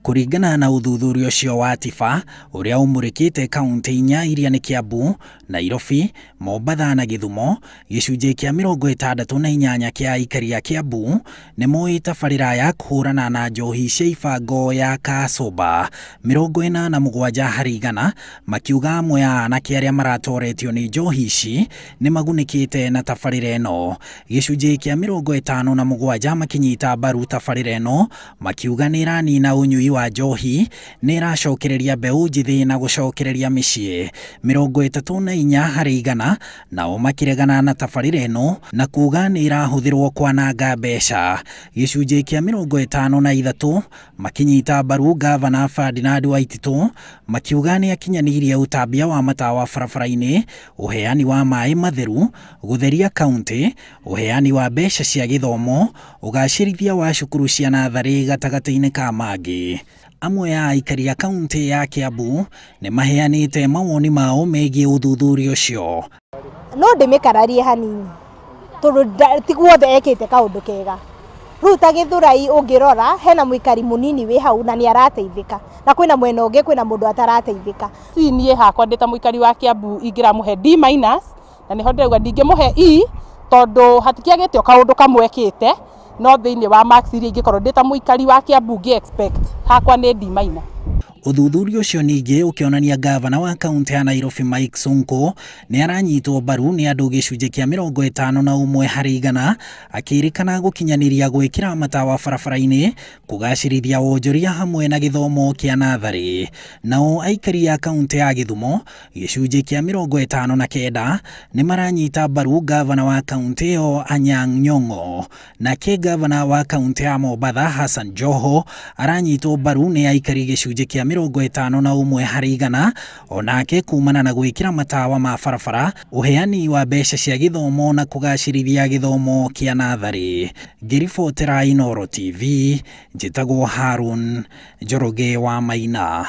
Kuringana na uthuthuria ucio wa Tifa uria umurikite kaunti inya iria ni Kiambu, Nairobi, Mombasa na Githumo, gicunji kia 68 kia aikari a Kiambu ni moi tabarira ya kuhurana na njohi cia ibango ya kasoba 47 harĩ igana, makiuga amwe ya anake aria maratoretio ni njohi ici ni magunikite na tabarira ĩno. Gicunji kia 57 makinyita mbaru tabarira ĩno, makiuga ni iranina unyui wa njohi, ni iracokereria mbeu njithi na gucokereria micii 34 harĩ igana, nao makiregana na tabarira ĩno na kuga ni irahuthirwo kwananga mbeca. Gicunji kia 53 makinyita mbaru ngabana Ferdinard Waititu, makiuga ni akinyaniria utambia wa matawa barabara-ini, uheani wa mai matheru, gutheria kaunti, uheani wa mbeca cia githomo, ugacirithia wa cukuru cia nathari gatagati-ini ka mangi. Amwe ya aikari a kaunti ya Kiambu ni maheanite mawoni mao megie uthuthuria ucio. No ndimikararie hanini tondu tiguothe ekite kaundu kega. Riu ta Githurai ungirora hena muikari munini wi hau na ni arateithika, na kwina mwena ungi kwina mundu atarateithika. Nie hakwa ndita muikari wa Kiambu ingiramuhe D- na niho ndirauga ndingimuhe E tondu hatikiagite o kaundu kamwekite, no thiini wa marks iria ingikorwo ndita muikari wa Kiambu expect hakwa ni D-. Uthuthuria ucio ningi ukionania gavana wa kaunti ya Nairobi Mike Sonko ni aranyitwo mbaru ni andu gicunji kia 51 harĩ igana, akiirikana gukinyaniria guikira matawa barabara-ini, kugacirithia wonjoria hamwe na githomo kia nathari. Nao aikari a kaunti ya Githumo gicunji kia 59 ni maranyita mbaru gavana wa kaunti ĩyo Anyang' Nyong'o, nake gavana wa kaunti ya Mombasa Hassan Joho aranyitwo mbaru ni aikari gicunji kia 51 harĩ igana, onake kumana na gwikira matawa ma barabara, uheani wa mbeca cia githomo na kugacirithia githomo kia nathari. Ngiribotera Inooro TV, njitagwo Harun Njoroge wa Maina.